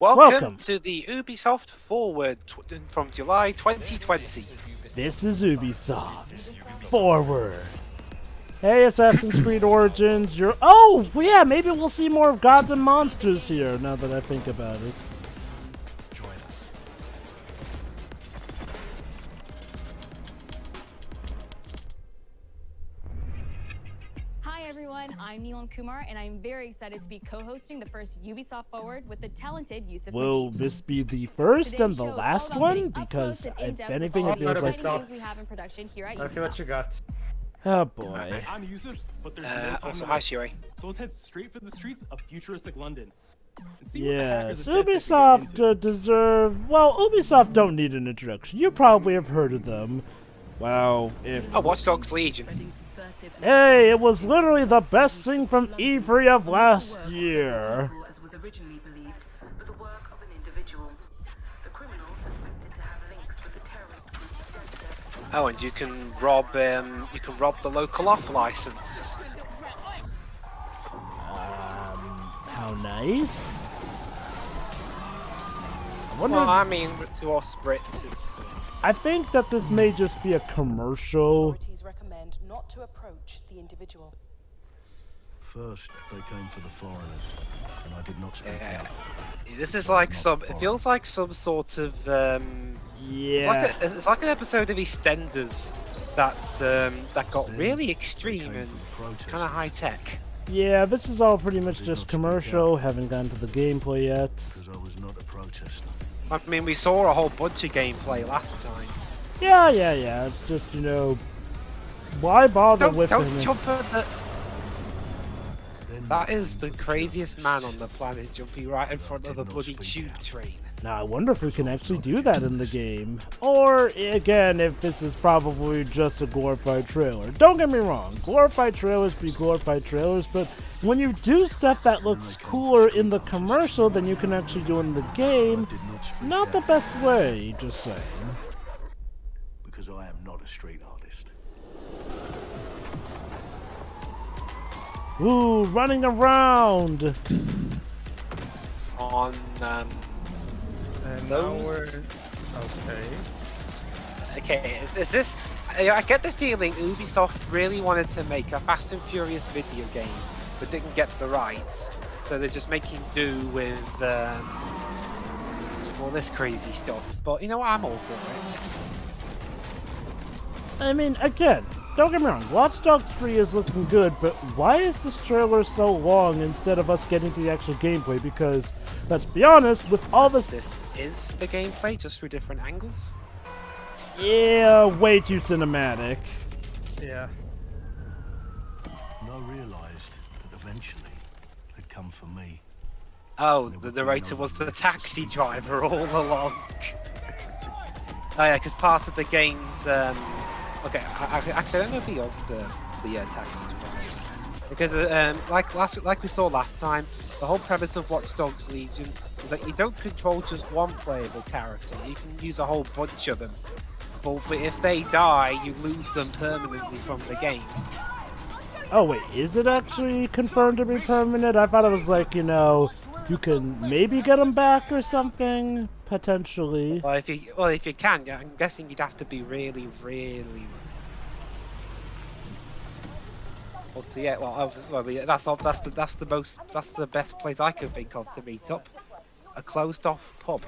Welcome to the Ubisoft Forward from July 2020. This is Ubisoft Forward. Hey, Assassin's Creed Origins, you're... Oh, yeah, maybe we'll see more of Gods and Monsters here, now that I think about it. Join us. Hi everyone, I'm Neelam Kumar, and I'm very excited to be co-hosting the first Ubisoft Forward with the talented Yusuf. Will this be the first and the last one? Because if anything, it feels like... we have in production here at Let's see what you got. Oh boy. I'm Yusuf, but there's no time also, to hi waste. Shiri. So let's head straight for the streets of futuristic London. And see what the Yes, hackers at Dead City get Ubisoft into. deserve... Well, Ubisoft don't need an introduction. You probably have heard of them. Well, if... Oh, Watch Dogs Legion. Hey, it was literally the best thing from E3 of last year. As was originally believed, but the work of an individual. The criminal suspected to have links with the terrorist group. Oh, and you can rob the local off license. How nice. I wonder... Well, I mean, to us Brits, it's... I think that this may just be a commercial. Authorities recommend not to approach the individual. First, they came for the foreigners, and I did not speak Yeah. out. This is like some... It feels like some sort of... Yeah. It's like an episode of EastEnders that got really extreme and kind of high-tech. Yeah, this is all pretty much just commercial. Haven't gotten to the gameplay yet. Because I was not a protester. I mean, we saw a whole bunch of gameplay last time. Yeah. It's just, you know, why bother with Don't it? jump at the... That is the craziest man on the planet jumping right in front of a bloody tube train. Now, I wonder if we can actually do that in the game. Or, again, if this is probably just a glorified trailer. Don't get me wrong, glorified trailers be glorified trailers, but when you do stuff that looks cooler in the commercial than you can actually do in the game, not the best way, just saying. Because I am not a street artist. Ooh, running around! On, And Those- now we're... Okay, is this... I get the feeling Ubisoft really wanted to make a Fast and Furious video game, but didn't get the rights. So they're just making do with all this crazy stuff. But you know what, I'm all for it. I mean, again, don't get me wrong, Watch Dogs 3 is looking good, but why is this trailer so long instead of us getting to the actual gameplay? Because, let's be honest, with all this... This is the gameplay, just through different angles. Yeah, way too cinematic. Yeah. And I realised that eventually they'd come for me. Oh, the narrator was the taxi driver all along. Oh yeah, because part of the game's... Okay, actually I don't know if he was the taxi driver. Because like we saw last time, the whole premise of Watch Dogs Legion is that you don't control just one playable character, you can use a whole bunch of them. But if they die, you lose them permanently from the game. Oh wait, is it actually confirmed to be permanent? I thought it was like, you know, you can maybe get them back or something, potentially. Well, if you can, yeah, I'm guessing you'd have to be really. Well, so yeah, yeah, that's the best place I could think of to meet up. A closed-off pub.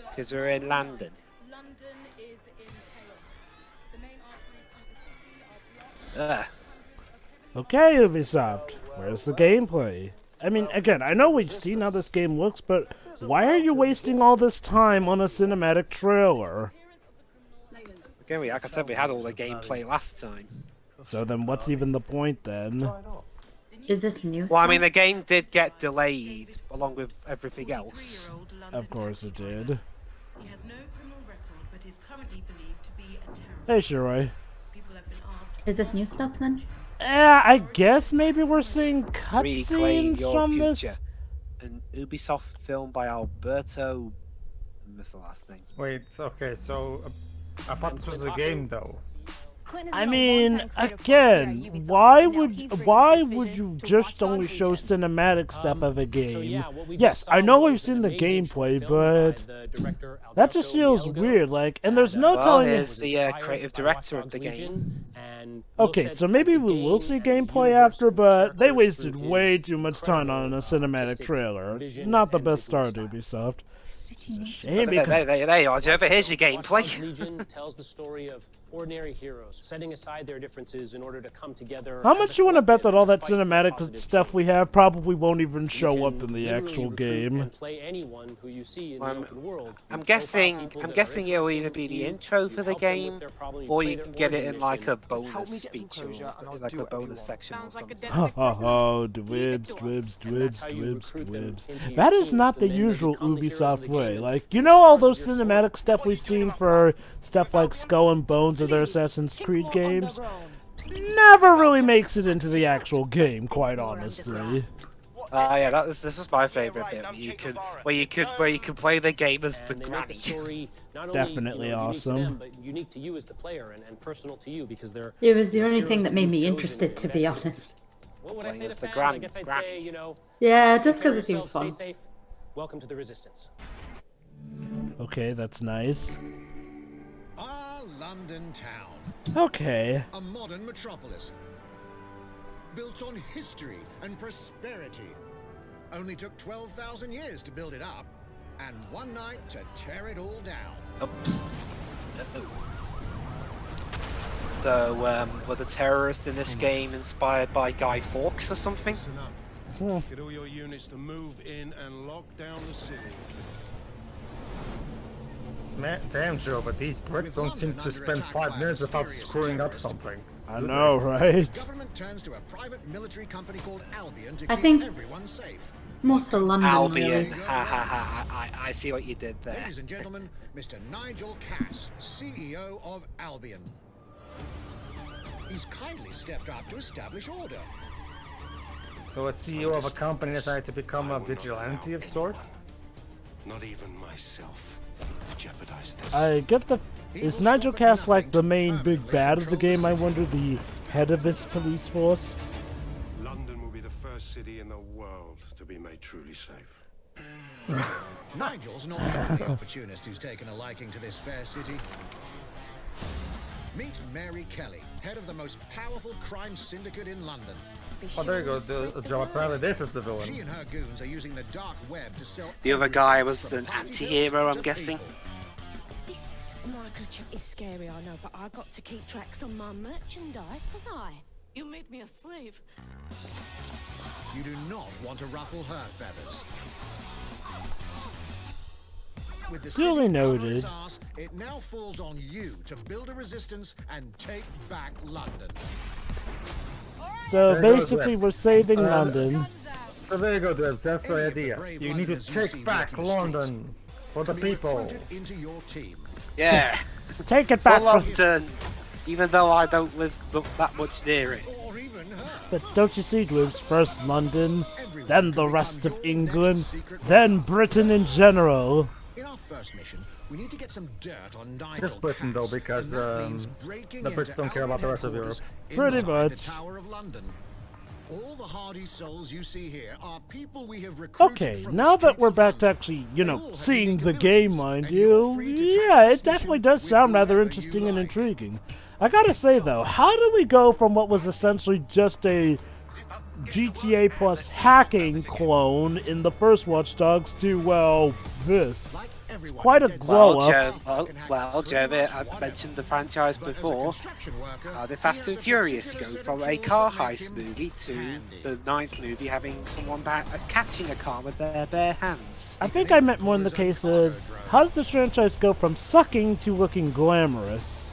Because we're in London. London is in chaos. The main arteries of the city are blocked. Okay, Ubisoft, where's the gameplay? I mean, again, I know we've seen how this game looks, but why are you wasting all this time on a cinematic trailer? Again, like I said, we had all the gameplay last time. So then what's even the point then? Is this new Well, I mean, the game did get delayed, along with everything else. Of course it did. He has no criminal record, but is currently believed to be a terrorist. Hey, Shiroi. People have been asked. Is this new stuff then? I guess maybe we're seeing Reclaim cutscenes your from future. this? An Ubisoft film by Alberto... I missed the last name. Wait, okay, so I thought this was a game though. Clint has I been a mean, longtime creative force here at again, Ubisoft, why and now would he's bringing why his would vision you to just Watch only Dogs show Legion. cinematic stuff of a game? yeah, what we Yes, just I saw know we've was seen an the amazing short gameplay, film but by the director that just Alberto feels Mielgo, weird. Like, and there's no Well, telling you. here's the creative director of the game. Okay, so maybe we will see gameplay after, but they wasted way too much time on a cinematic trailer. Not the best start, Ubisoft. It's a shame because There you are, Joe, but here's your gameplay. Legion tells the story of ordinary heroes setting aside their differences in order to come together. how much you want to bet that all that cinematic stuff we have probably won't even show up in the actual game? Play anyone who you see in the open world. I'm guessing it'll either be the intro for the game, or you can get it in like a bonus speech or like a bonus section or something. Oh, dwibs. That is not the usual Ubisoft way. Like, you know all those cinematic stuff we've seen for stuff like Skull and Bones or their Assassin's Creed games? Never really makes it into the actual game, quite honestly. Yeah, this is my favorite bit. Where you could play the game as the granny. Definitely awesome. But unique to you as the player and personal to you because they're. It was the only thing that made me interested, to be honest. What would I say to the fans? granny. I guess I'd say, you know. Yeah, just because it Stay seems fun. safe. Welcome to the Resistance. Okay, that's nice. Our London town, Okay. a modern metropolis, built on history and prosperity. Only took 12,000 years to build it up, and one night to tear it all down. Oh. So, were the terrorists in this game inspired by Guy Fawkes or something? Get all your units to move in and lock down the city. Man, damn, Joe, but these Brits don't seem to spend 5 minutes without screwing up something. I know, right? The government turns to a private military company called Albion to I keep think- everyone safe. Most of London, Albion. really. Ha ha ha. I see what you did there. Ladies and gentlemen, Mr. Nigel Cass, CEO of Albion. He's kindly stepped up to establish order. So a CEO of a company decided to become a vigilante of sorts? Not even myself jeopardize this. I get the... Is Nigel Cass like the main big bad of the game? I wonder, the head of this police force? London will be the first city in the world to be made truly safe. Nigel's not the only opportunist who's taken a liking to this fair city. Meet Mary Kelly, head of the most powerful crime syndicate in London. Oh, there you go, Joe. Apparently this is the She villain. and her goons are using the dark web to sell. The other guy was from an party anti-hero, girls I'm to guessing. people. This microchip is scary, I know, but I got to keep tracks on my merchandise, don't I? You made me a slave. You do not want to ruffle her feathers. With the Duly city noted. over its arse, it now falls on you to build a resistance and take back London. So There goes basically, Rex. we're saving London. So there you go, Debs. That's the Any of the idea. brave You need to Londoners you see take back walking the streets London for the can be people. recruited into your team. Yeah. Take it back For from... London. Even though I don't live that much near it. Or even her. But don't you see, Dwebs? First London, then the rest of England, then Britain in general. In our first mission, we need to get some dirt on Nigel Just Britain, though, Cass, because and that means breaking the Brits into don't care about the rest of Albion Europe. Pretty inside much. The Tower of London. All the hardy souls you see here are people we have recruited Okay, from now the that we're streets of back to London. actually, They all know, have seeing unique the game, abilities, mind and you're you, free to take yeah, this it definitely mission does with sound rather whoever you interesting and like. intriguing. I gotta say though, how do we go from what was essentially just a GTA plus hacking clone in the first Watch Dogs to, well, this? It's quite a glow up. Well, Joe, I've mentioned the franchise before. How did Fast and Furious go from a car heist movie to the 9th movie having someone catching a car with their bare hands? I think I meant more in the cases, how did this franchise go from sucking to looking glamorous?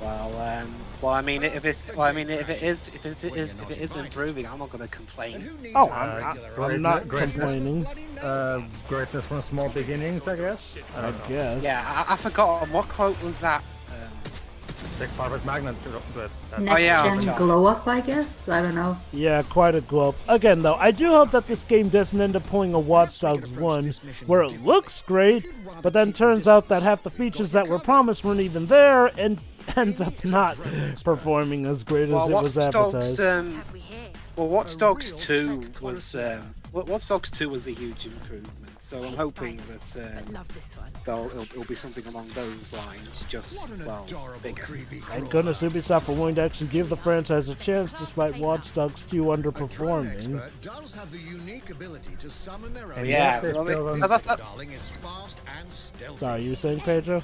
Well, I mean, if it is improving, I'm not going to complain. Oh, I'm not complaining. Greatness from small beginnings, I guess. I guess. Yeah, I forgot what quote was that. Take Barbara's magnet. Next gen glow up, I guess? I don't know. Yeah, quite a glow up. Again, though, I do hope that this game doesn't end up pulling a Watch Dogs 1 where it looks great, but then turns out that half the features that were promised weren't even there, and ends up not performing as great as it was advertised. Well, Watch Dogs 2 was Watch Dogs 2 was a huge improvement, so I'm hoping that it'll be something along those lines, just bigger. Thank goodness Ubisoft are willing to actually give the franchise a chance despite Watch Dogs 2 underperforming. Does have the unique ability to summon their own. Sorry, you were saying, Pedro?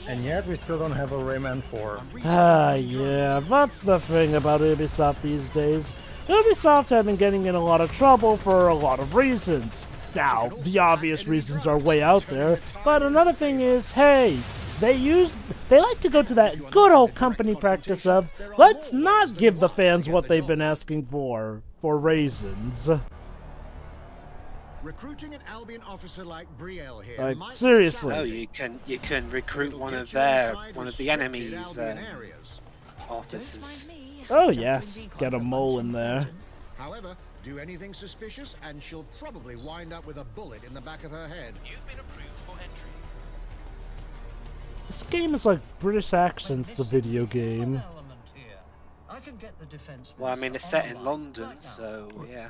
And yet we still don't have a Rayman 4. Yeah, that's the thing about Ubisoft these days. Ubisoft have been getting in a lot of trouble for a lot of reasons. Now, the obvious reasons are way out there, but another thing is, hey, they like to go to that good old company practice of, let's not give the fans what they've been asking for raisins. Recruiting an Albion officer like Brielle here. Like, seriously. Oh, you can recruit one of the enemy's officers. Oh yes, get a mole in there. However, do anything suspicious and she'll probably wind up with a bullet in the back of her head. You've been approved for entry. This game is like British accents, the video game. Well, I mean, it's set in London, so yeah.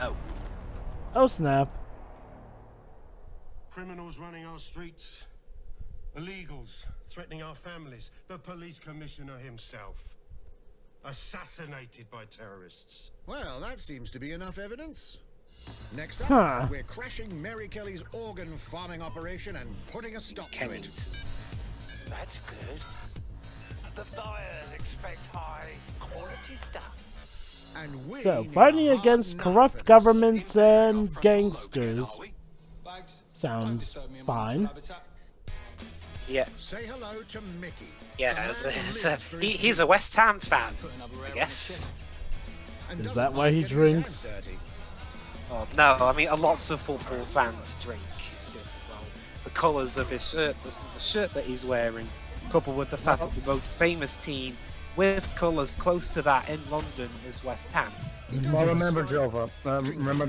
Oh. Oh snap. Criminals running our streets, illegals threatening our families, the police commissioner himself assassinated by terrorists. Well, that seems to be enough evidence. Next up, we're crashing Mary Kelly's organ farming operation and putting a stop to it. That's good. The buyers expect high quality stuff. And so, fighting against corrupt governments and gangsters sounds fine. Yeah. Say hello to Mickey. Yeah, he's a West Ham fan, I guess. Is that why he drinks? Oh, no, I mean, lots of football fans drink. It's just, the colours of his shirt, the shirt that he's wearing, coupled with the fact that the most famous team with colours close to that in London is West Ham. Well, remember, Jova, remember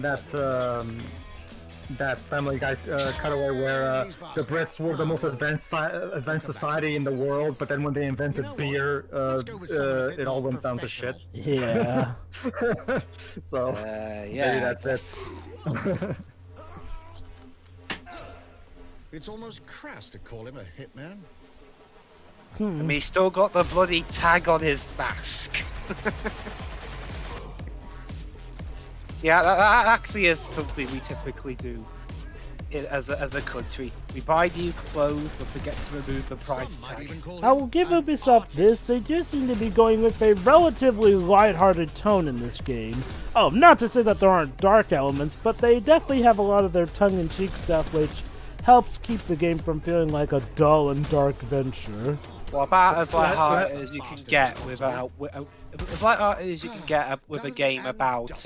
that Family Guy cutaway where the Brits were the most advanced society in the world, but then when they invented beer, it all went down to shit. Yeah. So, yeah, maybe that's it. It's almost crass to call him a hitman. I mean, he's still got the bloody tag on his mask. Yeah, that actually is something we typically do as a country. We buy new clothes but forget to remove the price tag. I will give Ubisoft this, they do seem to be going with a relatively lighthearted tone in this game. Oh, not to say that there aren't dark elements, but they definitely have a lot of their tongue-in-cheek stuff, which helps keep the game from feeling like a dull and dark venture. Well, about as lighthearted as you can get with a game about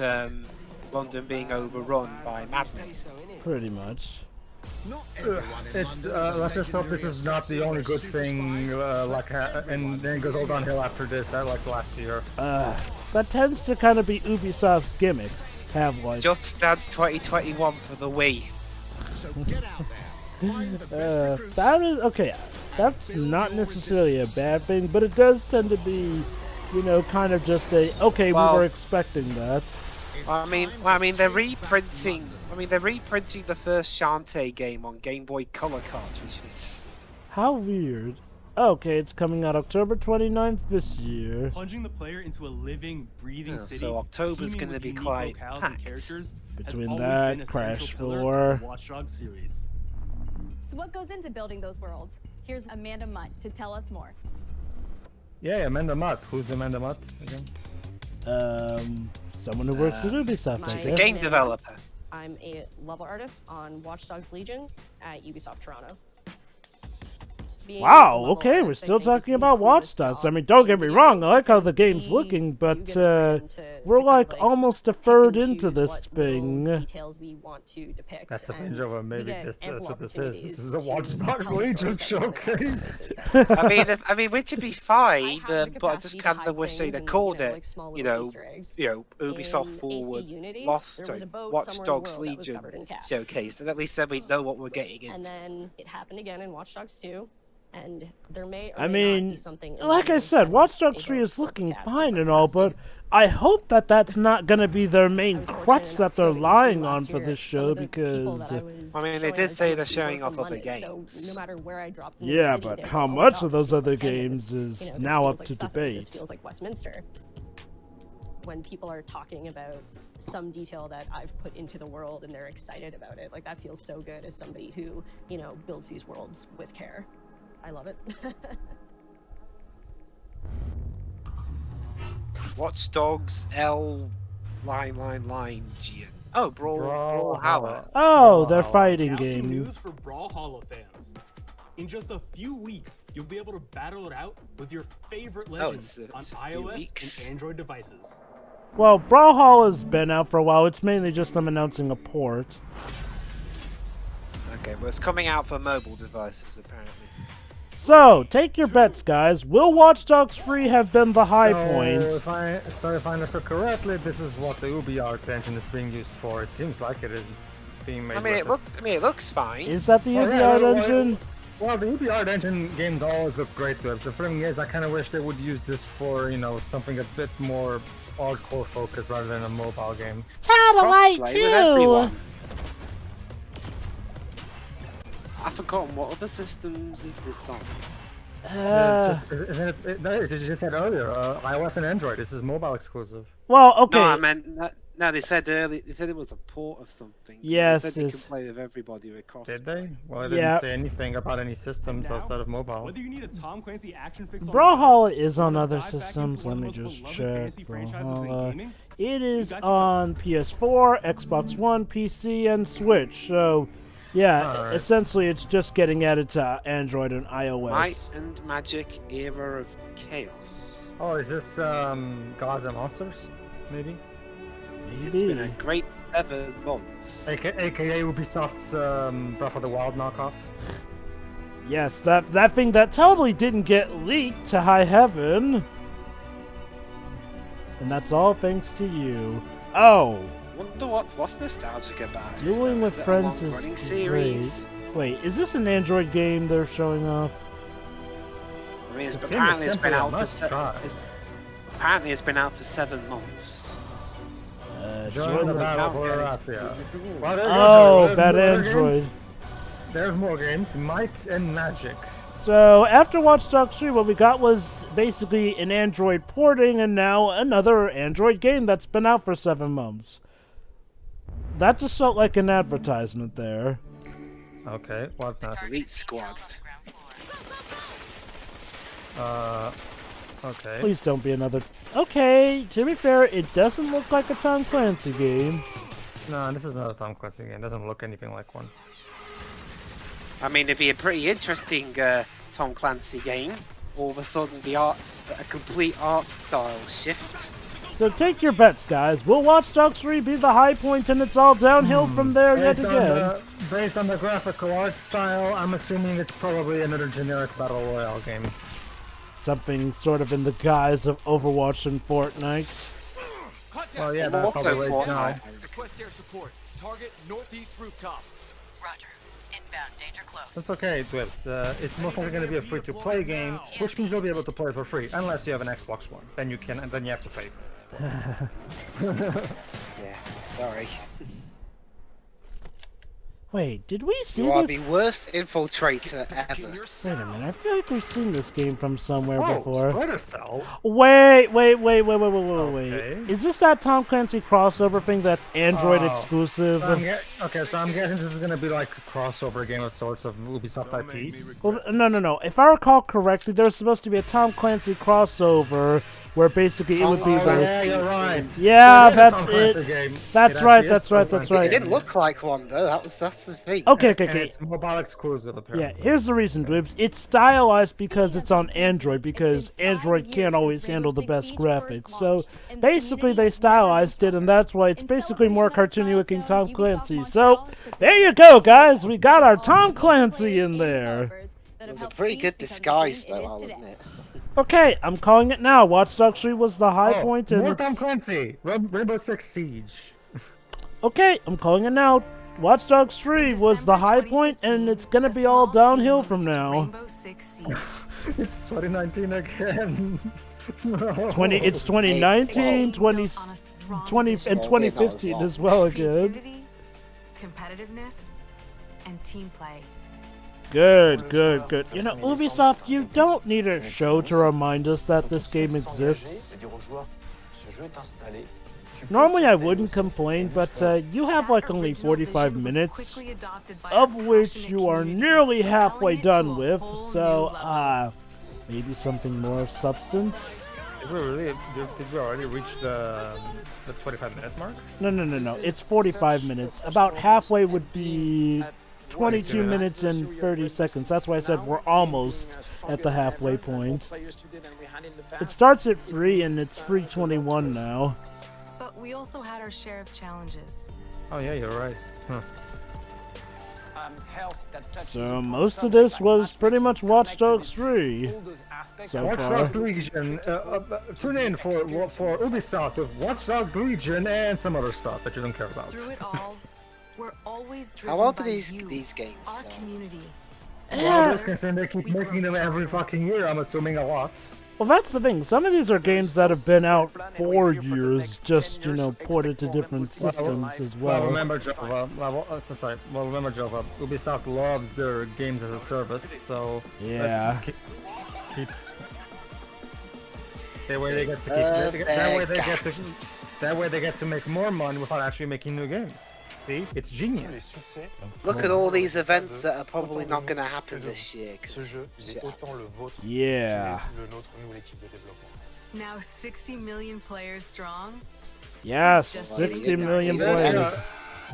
London being overrun by madmen. Pretty much. It's let's just hope this is not the only good thing, and then it goes all downhill after this, like last year. That tends to kind of be Ubisoft's gimmick. Have like Just Dance 2021 for the Wii. So get out there. That is okay. That's not necessarily a bad thing, but it does tend to be, you know, kind of just a we were expecting that. I mean, they're reprinting. They're reprinting the first Shantae game on Game Boy Color cartridges. How weird. Okay, it's coming out October 29th this year. Plunging the player into a living, breathing city. So October's going to be quite packed. Between that, Crash 4. Watch Dogs series. So what goes into building those worlds? Here's Amanda Mutt to tell us more. Yeah, Amanda Mutt. Who's Amanda Mutt again? Someone who works at Ubisoft, I She's guess. a game developer. I'm a level artist on Watch Dogs Legion at Ubisoft Toronto. being Wow, level okay, we're artist, I still think, is talking the about Watch coolest Dogs. job I mean, don't get in me video wrong, games I like how the because game's we looking, do but get the freedom we're to kind like of, like, almost a pick third and into choose this what little thing. details we want to depict. That's the and thing, Joe. we Maybe get that's ample what this is. opportunities This is a to Watch Dogs tell the Legion stories that we want to showcase. I mean, which would be fine, have the but I just capacity to kind of hide wish they'd things have and, called you know, it, like, small you little know, Easter eggs. Ubisoft In AC Forward, Unity, Lost, there was a boat Watch somewhere in the Dogs world that was Legion covered in cats. showcased, and at least then we know what we're getting into. And then it happened again in Watch Dogs 2, and there may or I may not mean, be something in like the I game said, that Watch is Dogs a 3 boat is full of looking cats fine inside and all, but I hope that that's not going to be their main crutch that they're lying on for this show, because... I mean, they did say they're showing off other games. So no matter where I dropped in Yeah, the city, but they're how like, oh my much gosh, of those this feels other like Kansas. games You is know, this now feels up like to Suffolk, debate? This feels like Westminster. When people are talking about some detail that I've put into the world and they're excited about it, like, that feels so good as somebody who, you know, builds these worlds with care. I love it. Watch Dogs L line Gian. Oh, Brawlhalla. Oh, they're fighting Now some game. news for Brawlhalla fans. In just a few weeks, you'll be able to battle it out with your favorite legends on iOS and Android devices. Well, Brawlhalla's been out for a while. It's mainly just them announcing a port. Okay, well, it's coming out for mobile devices, apparently. So, take your bets, guys. Will Watch Dogs 3 have been the high point? If I understood correctly, this is what the UbiArt engine is being used for. It seems like it is being made. I mean, it looks fine. Is that the UbiArt engine? Well, the UbiArt engine games always look great to us. The thing is, I kind of wish they would use this for, you know, something a bit more hardcore focused rather than a mobile game. Satellite Crossplay with everyone. 2! I've forgotten what other systems is this on. Isn't it? As you just said earlier, iOS and Android. This is mobile exclusive. Well, okay. No, I meant no. They said earlier. They said it was a port of something. Yes, they said they can play with everybody across. Did they? Well, they didn't say anything about any systems outside of mobile. Whether you need a Tom Clancy action fix on Brawlhalla is on other systems. Let me just check. Brawlhalla. It is on PS4, Xbox One, PC, and Switch. So, yeah, essentially it's just getting added to Android and iOS. Might and Magic Era of Chaos. Oh, is this Gods and Monsters? Maybe. It's been a great 7 months. AKA Ubisoft's Breath of the Wild knockoff. Yes, that thing that totally didn't get leaked to high heaven. And that's all thanks to you. Oh. Wonder what's nostalgic about it. Dueling with Is it a Friends is long-running great. series? Wait, is this an Android game they're showing off? I mean, apparently it's been out for 7 months. Join the battle for Raphia. Oh, bad Android. There's more games. Might and Magic. So, after Watch Dogs 3, what we got was basically an Android porting and now another Android game that's been out for 7 months. That just felt like an advertisement there. Okay, what not? Elite Squad. Okay. Please don't be another... Okay, to be fair, it doesn't look like a Tom Clancy game. No, this is not a Tom Clancy game. It doesn't look anything like one. I mean, it'd be a pretty interesting Tom Clancy game. All of a sudden, a complete art style shift. So take your bets, guys. Will Watch Dogs 3 be the high point and it's all downhill from there yet again? Based on the graphical art style, I'm assuming it's probably another generic Battle Royale game. Something sort of in the guise of Overwatch and Fortnite. Well, yeah, that's all the way now. Request air support. Target northeast rooftop. Roger. Inbound. Danger close. That's okay, Twits. It's most likely going to be a free-to-play game, which means you'll be able to play for free, unless you have an Xbox One. Then you can, and then you have to pay. Yeah, sorry. Wait, did we see You are this? the worst infiltrator ever. Wait a minute, I feel like we've seen this game from somewhere before. Splinter Cell? Wait. Okay. Is this that Tom Clancy crossover thing that's Android exclusive? So I'm guessing this is going to be like a crossover game of sorts of Ubisoft IPs. Well, no. If I recall correctly, there's supposed to be a Tom Clancy crossover where basically it would be Yeah, you're right. right. Yeah, So that's Tom Clancy it. game. That's It right. actually is That's Tom right. That's Clancy. It right. didn't look like one though. That's the thing. Okay, And okay. it's mobile exclusive, apparently. Yeah, here's the reason, Dwibs. It's stylized because it's on Android, because Android can't always handle the best graphics. So basically they stylized it, and that's why it's basically more cartoony looking Tom Clancy. So there you go, guys. We got our Tom Clancy in there. It was a pretty good disguise, though, I'll admit. Okay, I'm calling it now. Watch Dogs 3 was the high point, and more Tom it's... Clancy. Rainbow Six Siege. Okay, I'm calling it now. Watch Dogs 3 was the high point, and it's gonna be all downhill from now. It's 2019 again. It's 2019, 20, and 2015 as well again. Competitiveness and team play. Good, good, good. You know, Ubisoft, you don't need a show to remind us that this game exists. Normally I wouldn't complain, but you have like only 45 minutes, of which you are nearly halfway done with, so maybe something more of substance? Did we already reach the 25-minute mark? No. It's 45 minutes. About halfway would be 22 minutes and 30 seconds. That's why I said we're almost at the halfway point. It starts at 3 and it's 3:21 now. But we also had our share of challenges. Oh yeah, you're right. Huh. So most of this was pretty much Watch Dogs 3. So Watch far. Dogs Legion. Tune in for Ubisoft with Watch Dogs Legion and some other stuff that you don't care about. Through it all, we're always driven How old by are these you, games? our community. Well, those concerned, they keep making them every fucking year. I'm assuming a lot. Well, that's the thing. Some of these are games that have been out for years, just, you know, ported to different systems as well. Well, remember, Jova, Ubisoft loves their games as a service, so yeah. That way they get to keep. That way they get to make more money without actually making new games. See, it's genius. Look at all these events that are probably not going to happen this year. Yeah. Now 60 million players strong. Yes, 60 million players.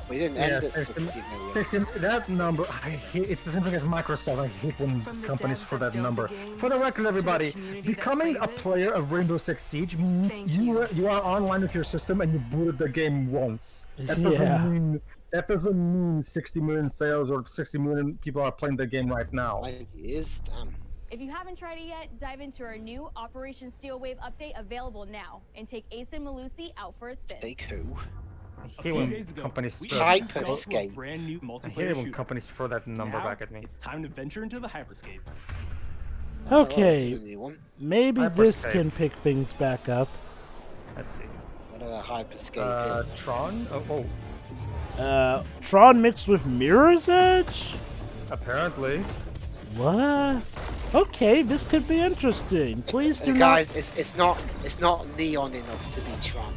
We didn't end at 60 million. 60, that number, I hate, it's the same thing as Microsoft. I hate when companies for that number. For the record, everybody, becoming a player of Rainbow Six Siege means you are online with your system and you booted the game once. That doesn't mean 60 million sales or 60 million people are playing the game right now. It is, damn. If you haven't tried it yet, dive into our new Operation Steel Wave update available now and take Ace and Malusi out for a spin. Take who? I hate when companies Hyperscape. Brand new I multiplayer hate it when shooter. companies throw that number back at me. It's time to venture into the hyperscape. Okay, maybe this Hyperscape. can pick things back up. Let's see. What are the hyperscape? Tron? Tron mixed with Mirror's Edge? Apparently. What? Okay, this could be interesting. Please do guys, it's not neon enough to be Tron.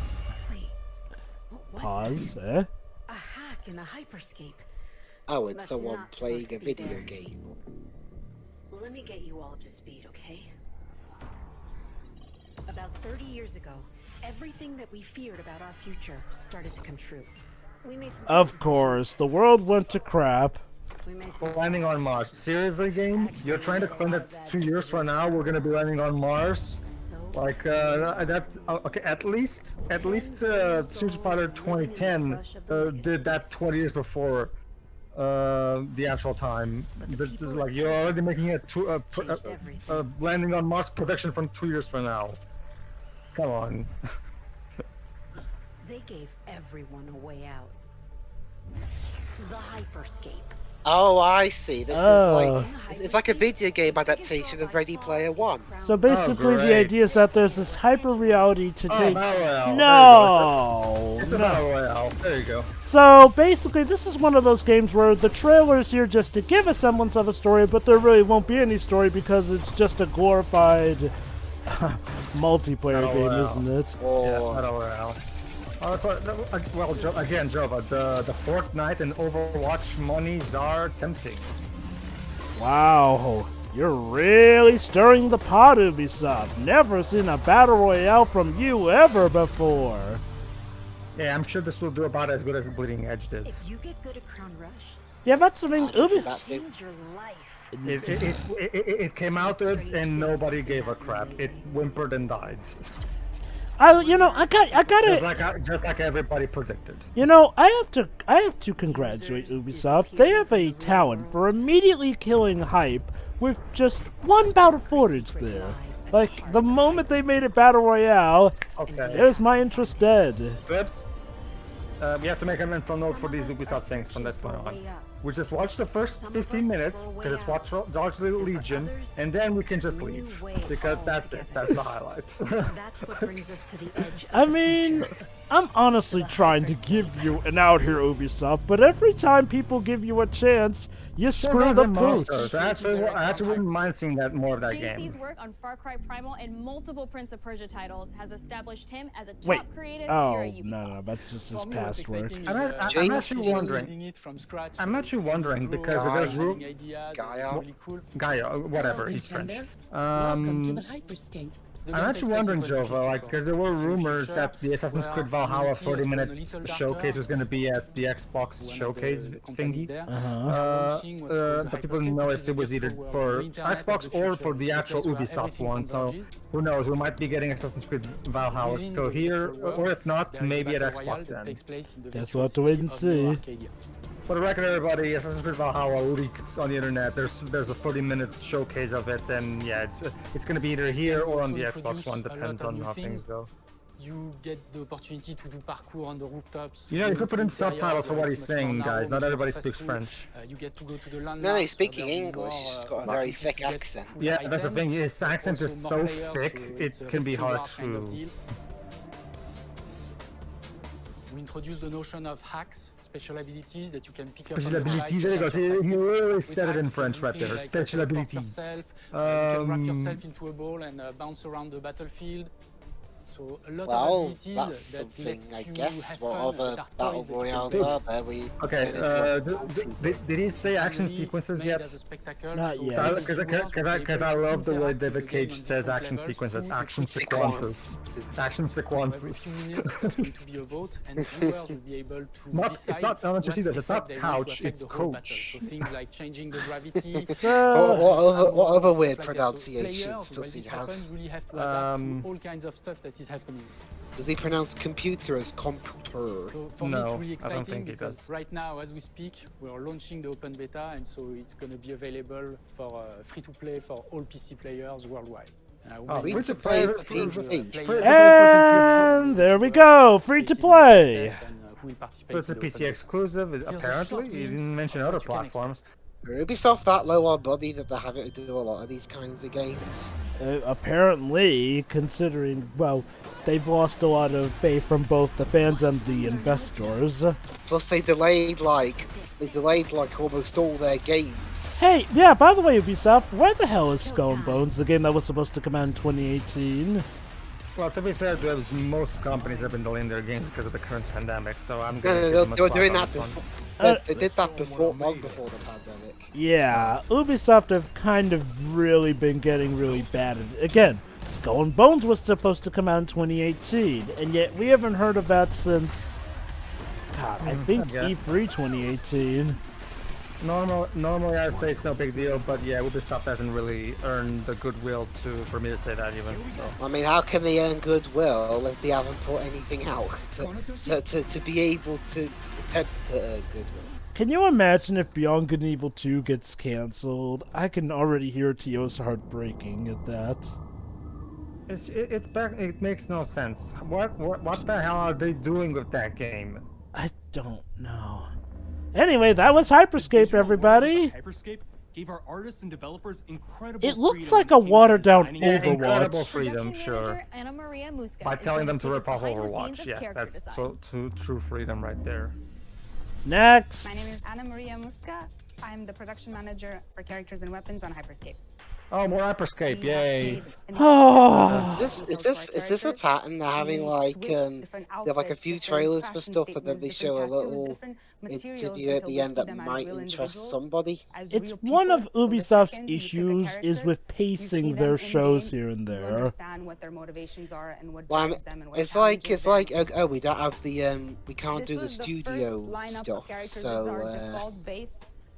Pause. A hack in the hyperscape. Oh, it's someone playing a video game. Well, let me get you all up to speed, okay? About 30 years ago, everything that we feared about our future started to come true. We made some Of course, the world went to crap. Landing on Mars. Seriously, game? You're trying to claim that 2 years from now we're gonna be landing on Mars? Like okay, at least Street Fighter 2010 did that 20 years before the actual time. This is like you're already making a landing on Mars prediction from 2 years from now. Come on. They gave everyone a way out. The hyperscape. Oh, I see. This is like it's like a video game adaptation of Ready Player One. So basically, the idea is that there's this hyper reality to take. Battle No, it's a battle royale. There you go. So basically, this is one of those games where the trailer is here just to give a semblance of a story, but there really won't be any story because it's just a glorified multiplayer game, isn't it? Yeah, battle royale. Well, again, Jova, the Fortnite and Overwatch monies are tempting. Wow. You're really stirring the pot, Ubisoft. Never seen a battle royale from you ever before. Yeah, I'm sure this will do about as good as Bleeding Edge did. If you get good at Crown Rush, Yeah, that's something Ubisoft change your life. It came out and nobody gave a crap. It whimpered and died. I gotta. Just like everybody predicted. You know, I have to congratulate Ubisoft. They have a talent for immediately killing hype with just one bout of footage there. Like, the moment they made it Battle Royale, there's my interest dead. Oops. We have to make a mental note for these Ubisoft things from this point on. We just watch the first 15 minutes, because it's Watch Dogs Legion, and then we can just leave. Because that's it. That's the highlight. That's what brings us to the edge. I mean, I'm honestly trying to give you an out here, Ubisoft, but every time people give you a chance, you screw the pooch. I actually wouldn't mind seeing that more of that game. JC's work on Far Cry Primal and multiple Prince of Persia titles has established him as a top creative here at Ubisoft. No, that's just his password. I'm actually wondering. I'm actually wondering because there's Gaia, whatever, he's French. I'm actually wondering, Jova, like, because there were rumors that the Assassin's Creed Valhalla 40-minute showcase was going to be at the Xbox showcase thingy. But people didn't know if it was either for Xbox or for the actual Ubisoft one, so who knows, we might be getting Assassin's Creed Valhalla still here, or if not, maybe at Xbox then. Guess we'll have to wait and see. For the record, everybody, Assassin's Creed Valhalla leaked on the internet. There's a 40-minute showcase of it, and yeah, it's gonna be either here or on the Xbox One. Depends on how things go. You get the opportunity to do parkour on the rooftops. You know, you could put in subtitles for what he's saying, guys. Not everybody speaks French. You get to go to the landmarks. No, he's speaking English. He's just got a very thick accent. Yeah, that's the thing. His accent is so thick, it can be hard to. We introduced the notion of hacks, special abilities that you can pick up. Special abilities, there you go. See, he literally said it in French right there. Special abilities. You can wrap yourself into a ball and bounce around the battlefield. So a lot of abilities that's something, I guess. What other battle royales are there? Okay, did he say action sequences yet? Not yet. Because I love the way David Cage says action sequences. Action sequences. Action sequences. It's not, I want to see that, it's not couch, it's coach. So things like changing the gravity. What other weird pronunciations does he have? You have to adapt to all kinds of stuff that is happening. Does he pronounce computer as computer? So for me, it's really exciting because right now, as we speak, we are launching the open beta, and so it's going to be available for free-to-play for all PC players worldwide. Free-to-play and there we go, free-to-play. So it's a PC exclusive, apparently. You didn't mention other platforms. Ubisoft that low on money that they're having to do a lot of these kinds of games? Apparently, considering, well, they've lost a lot of faith from both the fans and the investors. Plus they delayed like almost all their games. Hey, yeah, by the way, Ubisoft, where the hell is Skull and Bones, the game that was supposed to come out in 2018? Well, to be fair, most companies have been delaying their games because of the current pandemic, so I'm going to they were doing that before. They did that long before the pandemic. Yeah, Ubisoft have kind of really been getting really bad at it. Again, Skull and Bones was supposed to come out in 2018, and yet we haven't heard of that since, God, I think E3 2018. Normally I'd say it's no big deal, but yeah, Ubisoft hasn't really earned the goodwill for me to say that even. So. I mean, how can they earn goodwill if they haven't put anything out to be able to attempt to earn goodwill? Can you imagine if Beyond Good and Evil 2 gets cancelled? I can already hear Tio's heart breaking at that. It makes no sense. What the hell are they doing with that game? I don't know. Anyway, that was Hyperscape, everybody. Hyperscape gave our artists and developers incredible It looks like a watered-down Overwatch. Incredible freedom, sure. Anna Maria Musca By telling them to rip off Overwatch, yeah, that's true freedom right there. Next. My name is Anna Maria Musca. I'm the production manager for characters and weapons on Hyperscape. Oh, more Hyperscape, yay! Is this a pattern? They're having like they have like a few trailers for stuff, and then they show a little interview at the end that might interest somebody. It's one of Ubisoft's issues is with pacing their shows here and there. Understand what their motivations are and what Well, drives them and what it's like oh, we don't have the we can't do the studio stuff, so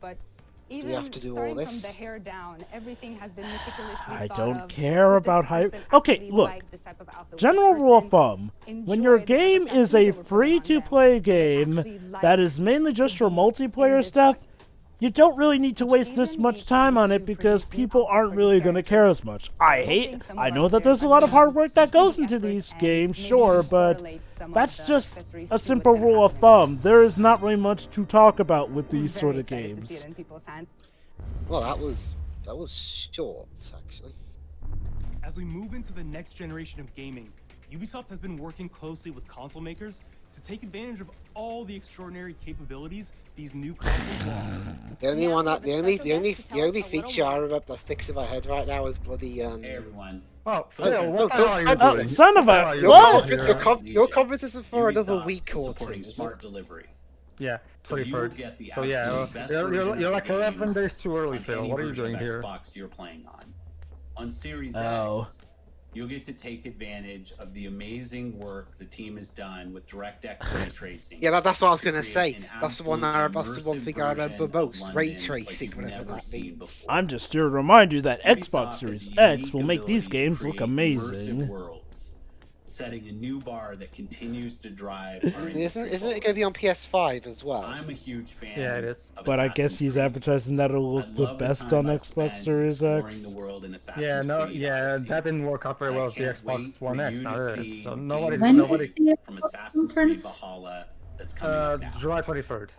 but do we have to do all this? From the hair down, everything has been meticulously I thought don't of. care about hype. Okay, look. General rule of thumb: when your game is a free-to-play game that is mainly just for multiplayer stuff, you don't really need to waste this much time on it because people aren't really going to care as much. I know that there's a lot of hard work that goes into these games, sure, but that's just a simple rule of thumb. There is not really much to talk about with these sort of games. Well, that was short, actually. As we move into the next generation of gaming, Ubisoft has been working closely with console makers to take advantage of all the extraordinary capabilities these new consoles offer. The only feature I remember that sticks in my head right now is bloody Hey everyone. Oh, Phil, what the hell are you doing? Son of a what? Your conference is for another week or two. Smart delivery. Yeah, 23rd. So yeah, you're like 11 days too early, Phil. What are you doing here? Xbox you're playing on Series X. You'll get to take advantage of the amazing work the team has done with DirectX ray tracing. Yeah, that's what I was gonna say. That's the one thing I remember most. Ray tracing, whatever that means. I'm just here to remind you that Xbox Series X will make these games look amazing. Setting a new bar that continues to drive. Isn't it going to be on PS5 as well? I'm a huge fan. Yeah, it is. But I guess he's advertising that it'll look the best on Xbox Series X. Yeah, that didn't work out very well with the Xbox One X, did it? So nobody. From Assassin's Creed Valhalla that's coming up now. July 23rd.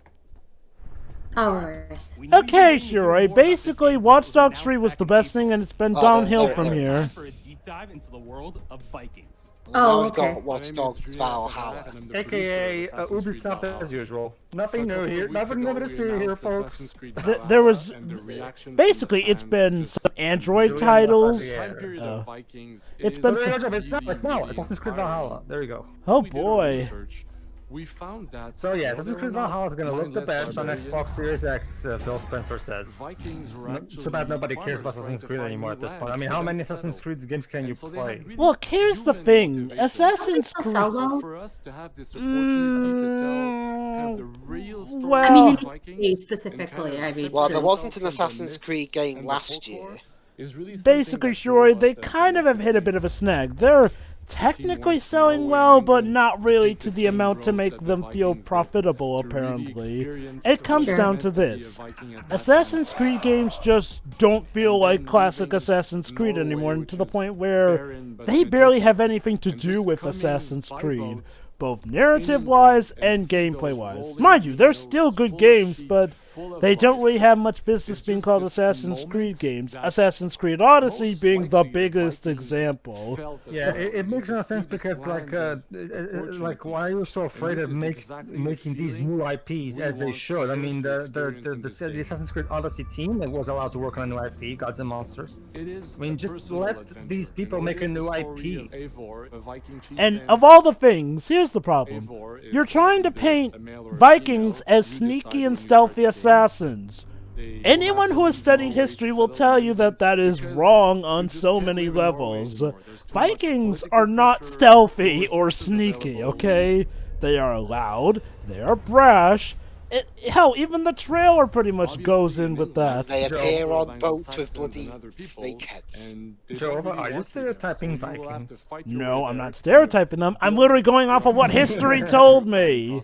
Alright. Okay, Shiroi. Basically, Watch Dogs 3 was the best thing, and it's been downhill from here. For a deep dive into the world of Vikings. Oh, okay. Watch Dogs Valhalla, aka Ubisoft as usual. Nothing new here. Nothing new to see here, folks. There was basically it's been some Android titles. It's been it's now Assassin's Creed Valhalla. There you go. Oh boy. We found that. So yeah, Assassin's Creed Valhalla is gonna look the best on Xbox Series X. Phil Spencer says. Too bad nobody cares about Assassin's Creed anymore at this point. I mean, how many Assassin's Creed games can you play? Well, here's the thing: Assassin's Creed. For us to have this opportunity to tell the real story well, I mean, specifically, I mean. Well, there wasn't an Assassin's Creed game last year. Basically, Shiroi, they kind of have hit a bit of a snag. They're technically selling well, but not really to the amount to make them feel profitable, apparently. It comes down to this. Assassin's Creed games just don't feel like classic Assassin's Creed anymore, and to the point where they barely have anything to do with Assassin's Creed, both narrative-wise and gameplay-wise. Mind you, they're still good games, but they don't really have much business being called Assassin's Creed games. Assassin's Creed Odyssey being the biggest example. Yeah, it makes no sense because like why are you so afraid of making these new IPs as they should? I mean, the Assassin's Creed Odyssey team that was allowed to work on a new IP, Gods and Monsters. I mean, just let these people make a new IP. And of all the things, here's the problem. You're trying to paint Vikings as sneaky and stealthy assassins. Anyone who has studied history will tell you that that is wrong on so many levels. Vikings are not stealthy or sneaky, okay? They are loud, they are brash. Hell, even the trailer pretty much goes in with that. They appear on boats with bloody snakeheads. Joe, are you stereotyping Vikings? No, I'm not stereotyping them. I'm literally going off of what history told me.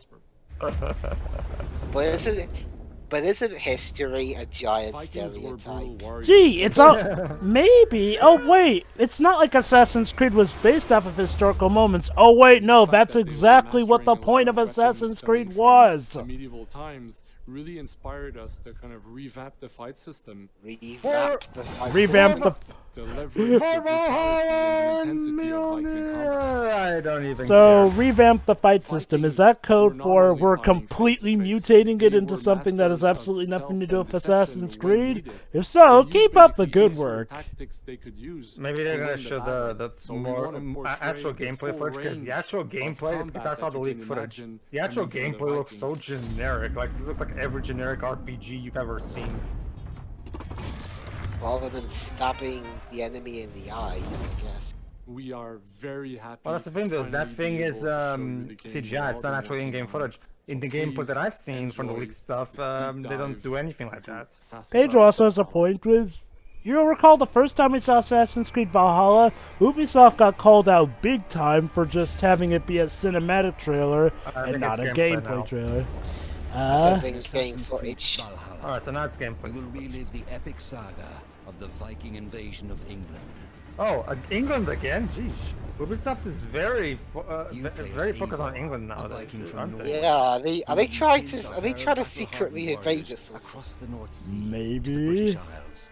But isn't history a giant stereotype? Gee, it's all... Maybe. Oh, wait. It's not like Assassin's Creed was based off of historical moments. Oh, wait, no. That's exactly what the point of Assassin's Creed was. Medieval times really inspired us to kind of revamp the fight system. Revamp the fight Revamp the. To leverage the brutality and the intensity of Viking combat. I don't even So care. revamp the fight system. Is that code for we're completely mutating it into something that has absolutely nothing to do with Assassin's Creed? If so, keep up the good work. Maybe they're gonna show the more actual gameplay footage, because the actual gameplay, because I saw the leaked footage, the actual gameplay looks so generic. Like it looks like every generic RPG you've ever seen. Rather than stabbing the enemy in the eyes, I guess. We are very happy. Well, that's the thing, though. That thing is CGI. It's not actually in-game footage. In the gameplay that I've seen from the leaked stuff, they don't do anything like that. Pedro also has a point. You'll recall the first time we saw Assassin's Creed Valhalla, Ubisoft got called out big time for just having it be a cinematic trailer and not a gameplay trailer. Game footage. Alright, so now it's gameplay. We will relive the epic saga of the Viking invasion of England. Oh, England again? Jeez. Ubisoft is very focused on England now. Yeah, are they trying to secretly invade us? Across the North Sea. Maybe.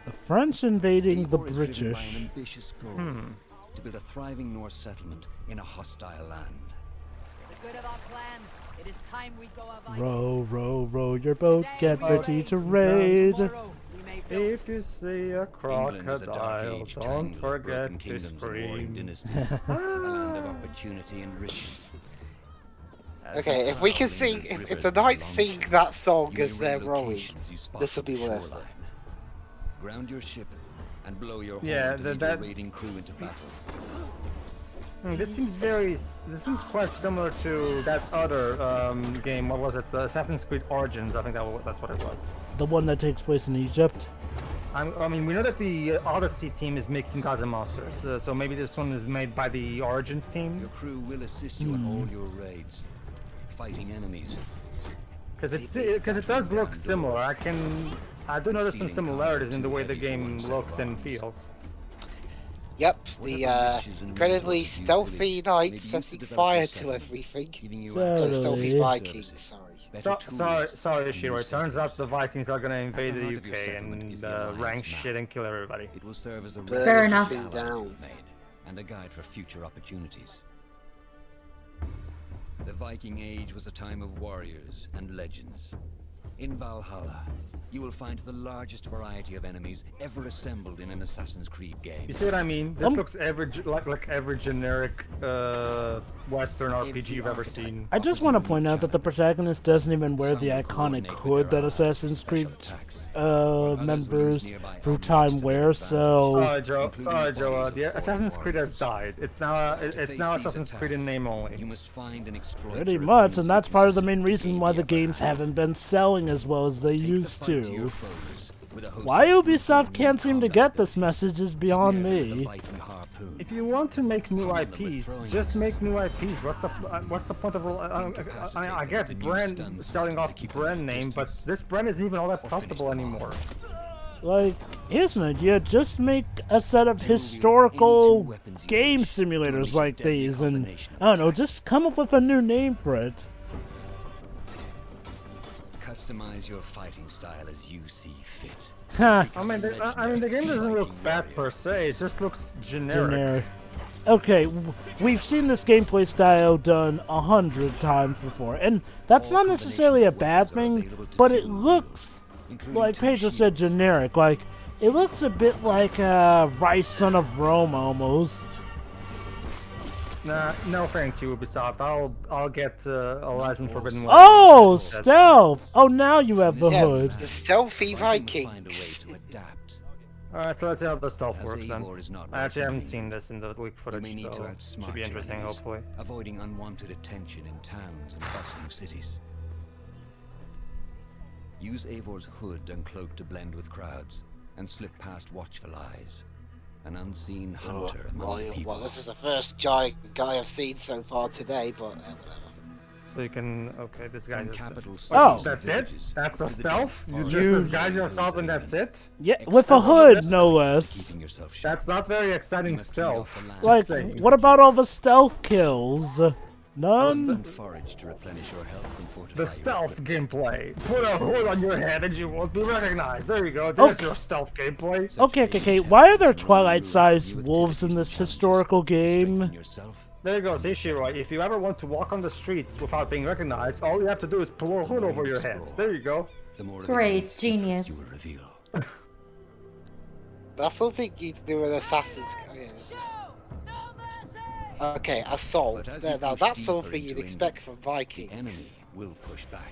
The French invading the British. An ambitious goal to build a thriving Norse settlement in a hostile land. For the good of our clan, it is time we go a Row, row, row your boat, get ready to raid. If you see a crocodile, don't forget to scream. A land of opportunity and riches. Okay, if we can sing, if the knights sing that song as they're rowing, this will be worth it. Ground your ship and blow your horn Yeah, to lead that your raiding crew into battle. This seems quite similar to that other game. What was it? Assassin's Creed Origins. I think that's what it was. The one that takes place in Egypt. I mean, we know that the Odyssey team is making Gods and Monsters, so maybe this one is made by the Origins team. Your crew will assist you in all your raids, fighting enemies. Because it does look similar. I do notice some similarities in the way the game looks and feels. Yep, the incredibly stealthy knights setting fire to everything. Stealthy Vikings, sorry. Sorry, Shiro. It turns out the Vikings are gonna invade the UK and rank shit and kill everybody. It will serve as a Fair enough. And a guide for future opportunities. The Viking Age was a time of warriors and legends. In Valhalla, you will find the largest variety of enemies ever assembled in an Assassin's Creed game. You see what I mean? This looks like every generic Western RPG you've ever seen. I just want to point out that the protagonist doesn't even wear the iconic hood that Assassin's Creed members through time wear, so... Sorry, Joe. The Assassin's Creed has died. It's now Assassin's Creed in name only. You must find and exploit pretty much, and that's part of the main reason why the games haven't been selling as well as they used to. Why Ubisoft can't seem to get this message is beyond me. If you want to make new IPs, just make new IPs. What's the point of? I get brand selling off brand name, but this brand isn't even all that profitable anymore. Like, here's an idea: just make a set of historical game simulators like these, and I don't know, just come up with a new name for it. Customize your fighting style as you see fit. Huh. I mean, the game doesn't look bad per se. It just looks generic. Okay, we've seen this gameplay style done 100 times before, and that's not necessarily a bad thing, but it looks, like Pedro said, generic. Like, it looks a bit like Rise Son of Rome almost. Nah, no thank you, Ubisoft. I'll get Horizon Forbidden West. Oh, stealth! Oh, now you have the hood. The stealthy Vikings. Alright, so let's see how the stealth works then. I actually haven't seen this in the leaked footage, so should be interesting, hopefully. Avoiding unwanted attention in towns and bustling cities. Use Eivor's hood and cloak to blend with crowds, and slip past watchful eyes. An unseen hunter among people. Well, this is the first giant guy I've seen so far today, but whatever. So you can, okay, this guy is... Oh! That's it? That's the stealth? You just disguise yourself and that's it? Yeah, with a hood, no less. That's not very exciting stealth. Like, what about all the stealth kills? None. Forage to replenish your health and fortify The your stealth equipment. gameplay. Put a hood on your head and you won't be recognized. There you go. There's your stealth gameplay. Okay. Why are there Twilight-sized wolves in this historical game? There you go. See, Shiro, if you ever want to walk on the streets without being recognized, all you have to do is pull a hood over your head. There you go. Great, genius. That's something you do with Assassin's Creed. Okay, assault. Now that's something you'd expect from Vikings. The enemy will push back.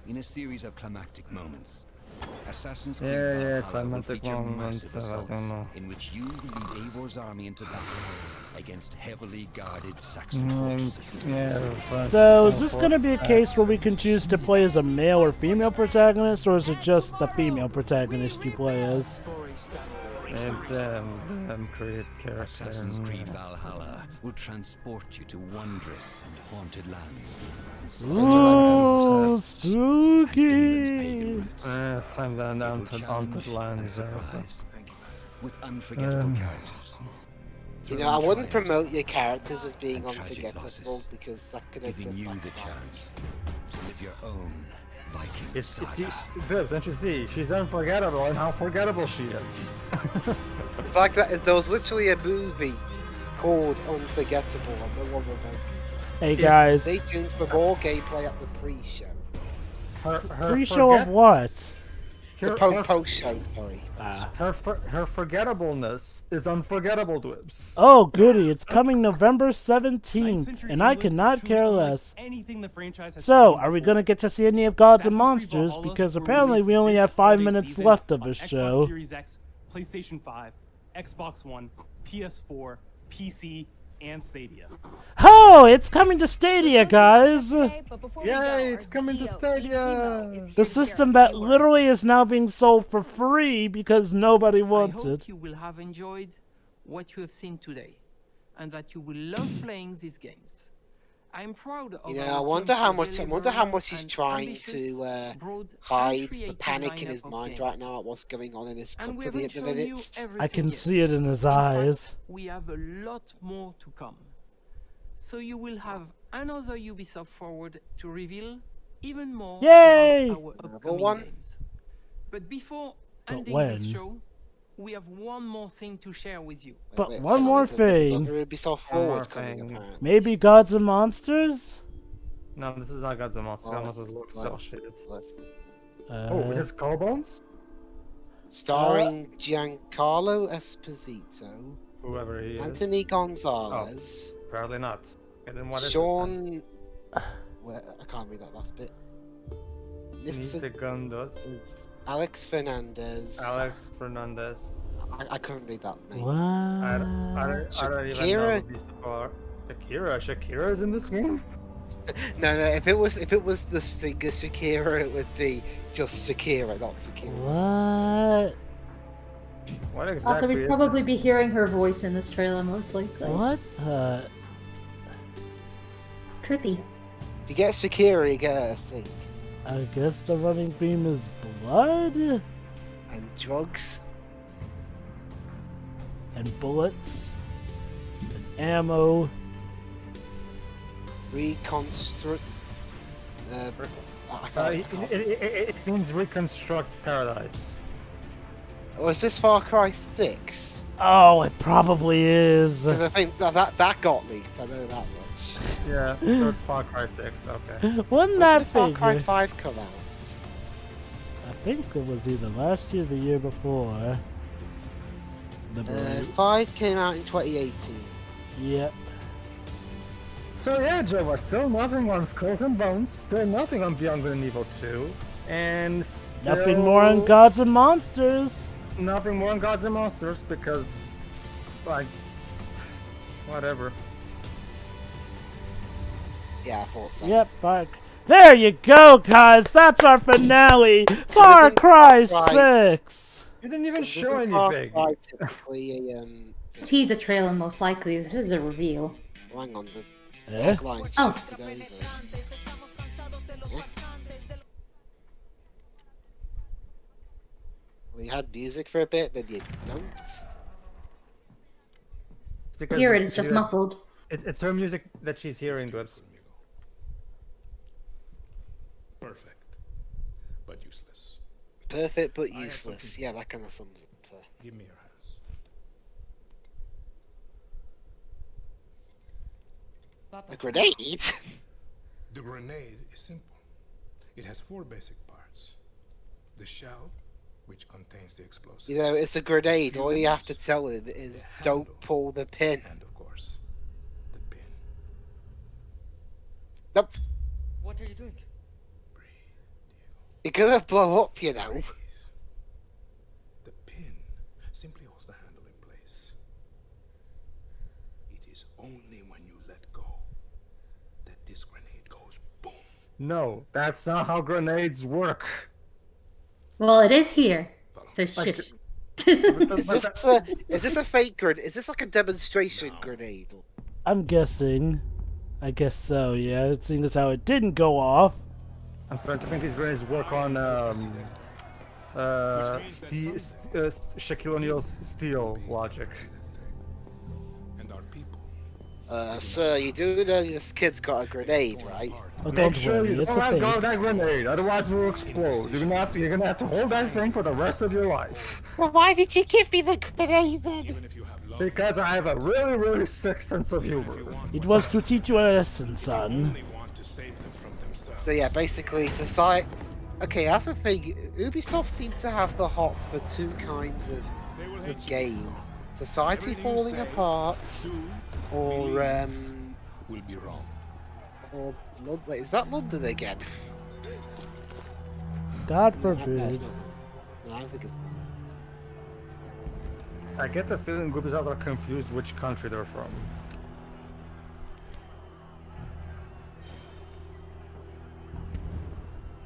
In a series of climactic moments, Assassin's Creed Valhalla will feature massive assaults in which you will lead Eivor's army into battle against heavily guarded Saxon fortresses. So, is this going to be a case where we can choose to play as a male or female protagonist, or is it just the female protagonist you play as? It's create character. Assassin's Creed Valhalla will transport you to wondrous and haunted lands. Ooh, spooky! Find that haunted lands. With unforgettable characters. You know, I wouldn't promote your characters as being unforgettable because that could have giving you the chance to live your own Viking don't you see? She's unforgettable, and how forgettable she is. It's like that. There was literally a movie called Unforgettable on the one remembers. Hey guys. Stay tuned for more gameplay at the pre-show. Pre-show of what? The post-show, sorry. Her forgettableness is unforgettable to him. Oh, goody. It's coming November 17th, and I cannot care less. So, are we going to get to see any of Gods and Monsters? Because apparently we only have 5 minutes left of this show. Xbox Series X, PlayStation 5, Xbox One, PS4, PC, and Stadia. Oh, it's coming to Stadia, guys! Yay, it's coming to Stadia! The system that literally is now being sold for free because nobody wants I hope it. you will have enjoyed what you have seen today, and that you will love playing these games. I'm proud of I wonder how much he's trying to hide the panic in his mind right now at what's going on in his company at the minute. I can see it in his eyes. We have a lot more to come. So you will have another Ubisoft Forward to reveal even more Yay! about our upcoming games. But before ending this show, we have one more thing to share with you. But one more thing. Ubisoft Forward coming apparently. Maybe Gods and Monsters? No, this is not Gods and Monsters. Gods and Monsters looks so shit. Oh, is it Skullbones? Starring Giancarlo Esposito. Whoever he is. Anthony Gonzalez. Oh, apparently not. And then what is Sean... Well, I can't read that last bit. Mr. Gundos. Alex Fernandez. I couldn't read that name. What? I don't even know who these people are. Shakira's in this game? No, if it was the singer Shakira, it would be just Shakira, not Shakira. What? What exactly? Also, we'd probably be hearing her voice in this trailer, most likely. What the? Trippy. If you get Shakira, you get her, I think. I guess the running theme is blood? And drugs. And bullets. And ammo. Reconstruct. It means reconstruct paradise. Oh, is this Far Cry 6? Oh, it probably is. Because I think that got leaked, I know that much. Yeah, so it's Far Cry 6, okay. Wasn't that Far Cry 5 come out? I think it was either last year or the year before. 5 came out in 2018. Yep. So yeah, Joe, still nothing on Skulls and Bones, still nothing on Beyond Good and Evil 2, and still... Nothing more on Gods and Monsters. Nothing more on Gods and Monsters, because, like, whatever. Yeah, I thought so. Yep, fuck. There you go, guys. That's our finale. Far Cry 6. You didn't even show anything. Typically Tease a trailer, most likely. This is a reveal. Hang on, the Eh? tagline Oh. shifted over. We had music for a bit, then you don't. Here it is just muffled. It's her music that she's hearing, Dwibs. Perfect, but useless. Perfect but useless. Yeah, that kind of sums it. Give me your hands. A grenade? The grenade is simple. It has 4 basic parts. The shell, which contains the explosive. You know, it's a grenade. All you have to tell him is don't pull the pin. And of course, the pin. Nope. What are you doing? You're gonna blow up, you know. The pin simply holds the handle in place. It is only when you let go that this grenade goes boom. No, that's not how grenades work. Well, it is here. So shush. Is this a fake grenade? Is this like a demonstration grenade? I'm guessing. I guess so, yeah. Seeing as how it didn't go off. I'm starting to think these grenades work on Shaquille O'Neal's steel logic. Sir, you do know this kid's got a grenade, right? Oh, don't worry, it's a let fake. go of that grenade, otherwise it will explode. You're gonna have to hold that thing for the rest of your life. Well, why did you give me the grenade then? Because I have a really, really sick sense of humor. It was to teach you a lesson, son. So yeah, basically, society. Okay, that's the thing. Ubisoft seems to have the hots for 2 kinds of game: society falling apart, or will be wrong. Or wait, is that London again? God forbid. No, I don't think it's. I get the feeling Ubisoft are confused which country they're from.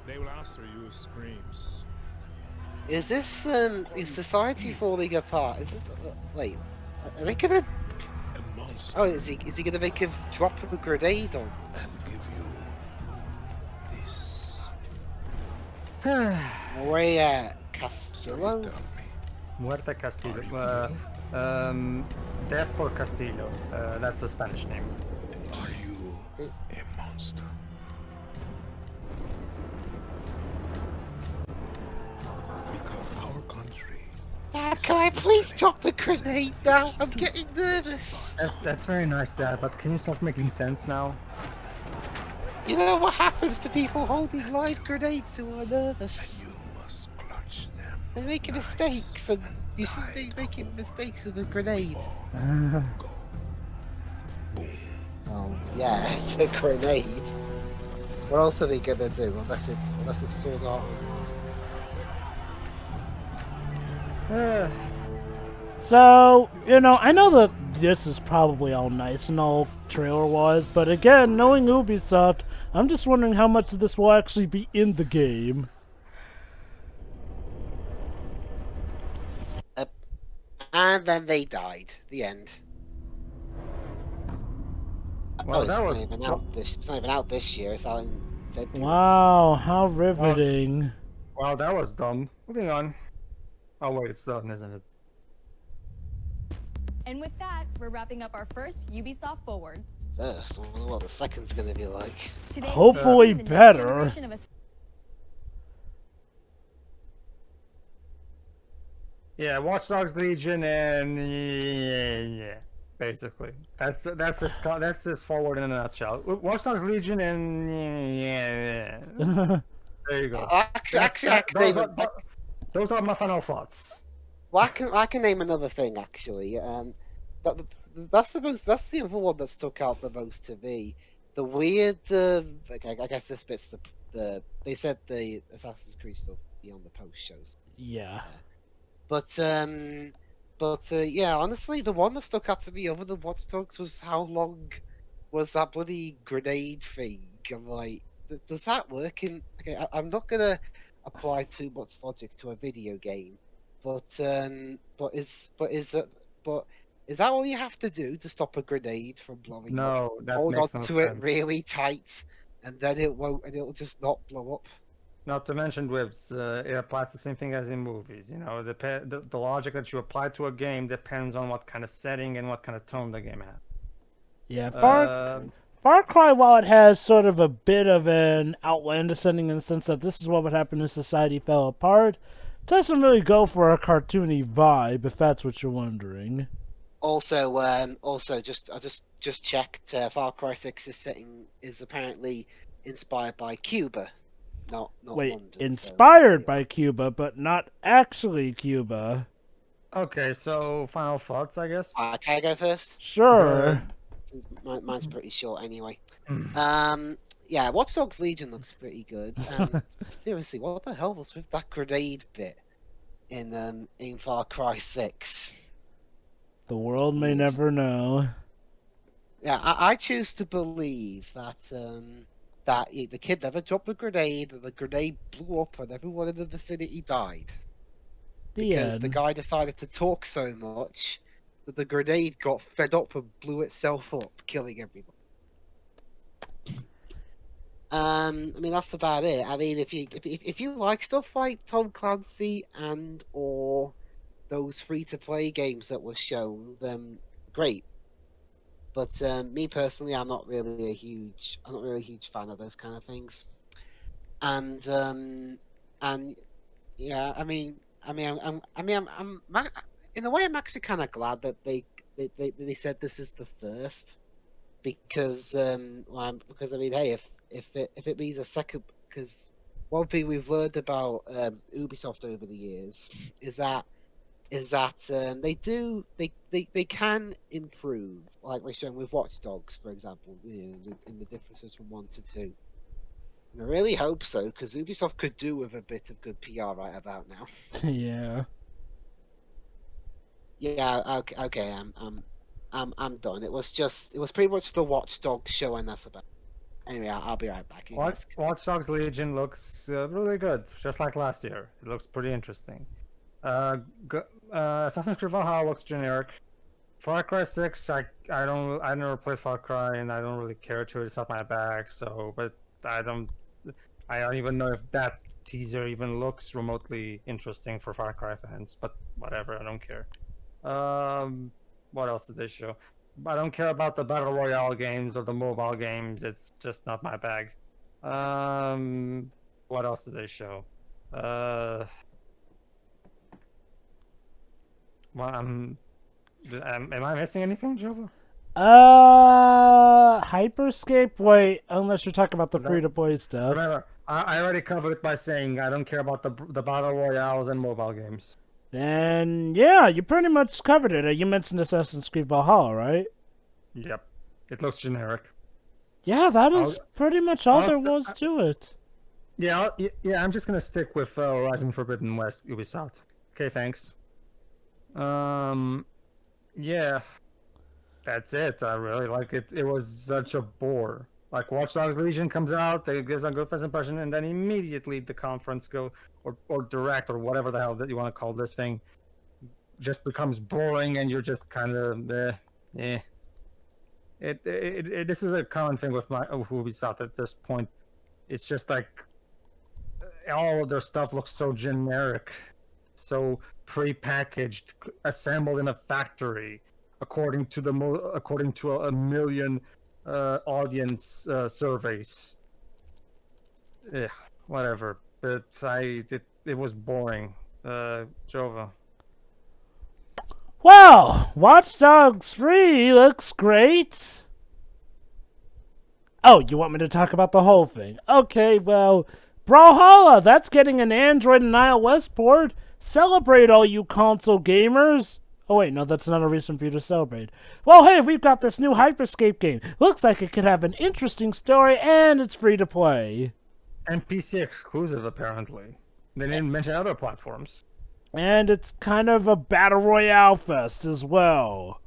They will answer you with screams. Is this is society falling apart? Is this wait? Are they gonna? Oh, is he gonna make him drop a grenade on? And give you this. Where at Castillo? Muerte Castillo. Death for Castillo. That's a Spanish name. Are you a monster? Because our country. Dad, can I please drop the grenade now? I'm getting nervous. That's very nice, Dad, but can you stop making sense now? You know what happens to people holding live grenades who are nervous? You must clutch them. They make mistakes, and you shouldn't be making mistakes with a grenade. Oh, yeah, it's a grenade. What else are they gonna do unless it's sword art? So, you know, I know that this is probably all nice and all trailer-wise, but again, knowing Ubisoft, I'm just wondering how much of this will actually be in the game. And then they died. The end. Well, it's that not was even out this. It's not even out this year. It's out in February. Wow, how riveting. Wow, that was dumb. Moving on. Oh wait, it's done, isn't it? And with that, we're wrapping up our first Ubisoft Forward. First, I wonder what the second's gonna be like. Today, hopefully the next better. generation of a Yeah, Watch Dogs Legion and yeah, basically that's this Forward in a nutshell. Watch Dogs Legion and yeah. There you go. Those are my final thoughts. Well, I can name another thing actually. That's the other one that stuck out the most to me. The weird. I guess this bit's they said the Assassin's Creed stuff beyond the post shows. Yeah. But yeah, honestly, the one that stuck out to me other than Watch Dogs was how long was that bloody grenade thing? I'm like, does that work in? Okay, I'm not gonna apply too much logic to a video game, but is that all you have to do to stop a grenade from blowing up? No, that Hold makes on no to it sense. really tight, and then it won't, and it'll just not blow up. Not to mention, Whips, it applies the same thing as in movies. You know, the logic that you apply to a game depends on what kind of setting and what kind of tone the game has. Yeah, Far Cry, while it has sort of a bit of an outlandish ending in the sense that this is what would happen if society fell apart, doesn't really go for a cartoony vibe, if that's what you're wondering. Also, I just checked. Far Cry 6's setting is apparently inspired by Cuba, not Wait, London. inspired by Cuba, but not actually Cuba. Okay, so final thoughts, I guess. Can I go first? Sure. Mine's pretty short anyway. Yeah, Watch Dogs Legion looks pretty good. Seriously, what the hell was with that grenade bit in Far Cry 6? The world may never know. Yeah, I choose to believe that that the kid never dropped the grenade, and the grenade blew up, and everyone in the vicinity died. Because the guy decided to talk so much that the grenade got fed up and blew itself up, killing everyone. I mean, that's about it. I mean, if you like stuff like Tom Clancy and or those free-to-play games that were shown, then great. But me personally, I'm not really a huge fan of those kind of things. And yeah, I'm in a way, I'm actually kind of glad that they said this is the first, because I mean, hey, if it means a second, because one thing we've learned about Ubisoft over the years is that they can improve, like we're showing with Watch Dogs, for example, in the differences from 1 to 2. And I really hope so, because Ubisoft could do with a bit of good PR right about now. Yeah. Yeah. Okay. I'm done. It was pretty much the Watch Dogs show, and that's about. Anyway, I'll be right back. Watch Dogs Legion looks really good, just like last year. It looks pretty interesting. Assassin's Creed Valhalla looks generic. Far Cry 6, I never played Far Cry, and I don't really care to. It's not my bag. But I don't even know if that teaser even looks remotely interesting for Far Cry fans. But whatever, I don't care. What else did they show? I don't care about the Battle Royale games or the mobile games. It's just not my bag. What else did they show? Well, am I missing anything, Jova? Hyperscape? Wait, unless you're talking about the free-to-play stuff. Remember, I already covered it by saying I don't care about the Battle Royales and mobile games. Then, yeah, you pretty much covered it. You mentioned Assassin's Creed Valhalla, right? Yep. It looks generic. Yeah, that is pretty much all there was to it. Yeah, I'm just gonna stick with Horizon Forbidden West Ubisoft. Okay, thanks. Yeah. That's it. I really like it. It was such a bore. Like, Watch Dogs Legion comes out, they gives a good first impression, and then immediately the conference or direct or whatever the hell that you want to call this thing just becomes boring, and you're just kind of This is a common thing with Ubisoft at this point. It's just like all of their stuff looks so generic, so pre-packaged, assembled in a factory, according to a million audience surveys. Yeah, whatever. But it was boring. Jova. Well, Watch Dogs 3 looks great. Oh, you want me to talk about the whole thing? Okay, well, Brawlhalla, that's getting an Android and iOS port. Celebrate, all you console gamers. Oh wait, no, that's not a reason for you to celebrate. Well, hey, we've got this new Hyperscape game. Looks like it could have an interesting story, and it's free to play. And PC exclusive, apparently. They didn't mention other platforms. And it's kind of a Battle Royale fest as well.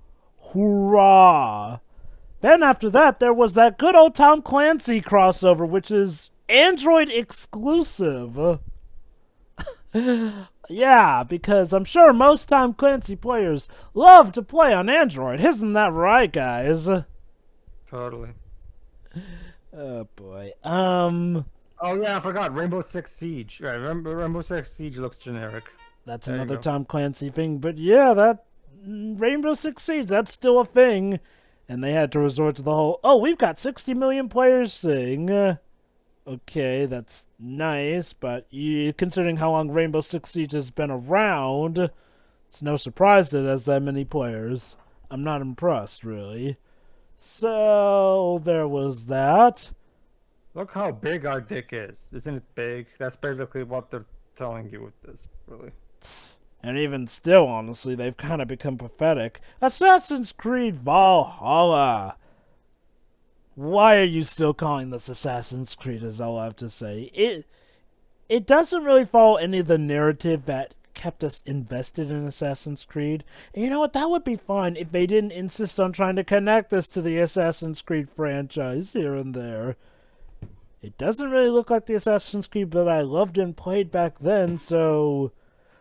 Hoorah! Then after that, there was that good old Tom Clancy crossover, which is Android exclusive. Yeah, because I'm sure most Tom Clancy players love to play on Android. Isn't that right, guys? Totally. Oh, boy. Oh, yeah, I forgot. Rainbow Six Siege. Right, Rainbow Six Siege looks generic. That's another Tom Clancy thing. But yeah, that Rainbow Six Siege, that's still a thing. And they had to resort to the whole, oh, we've got 60 million players thing. Okay, that's nice, but considering how long Rainbow Six Siege has been around, it's no surprise that it has that many players. I'm not impressed, really. So, there was that. Look how big our dick is. Isn't it big? That's basically what they're telling you with this, really. And even still, honestly, they've kind of become pathetic. Assassin's Creed Valhalla. Why are you still calling this Assassin's Creed, is all I have to say. It doesn't really follow any of the narrative that kept us invested in Assassin's Creed. And you know what? That would be fine if they didn't insist on trying to connect this to the Assassin's Creed franchise here and there. It doesn't really look like the Assassin's Creed that I loved and played back then, so...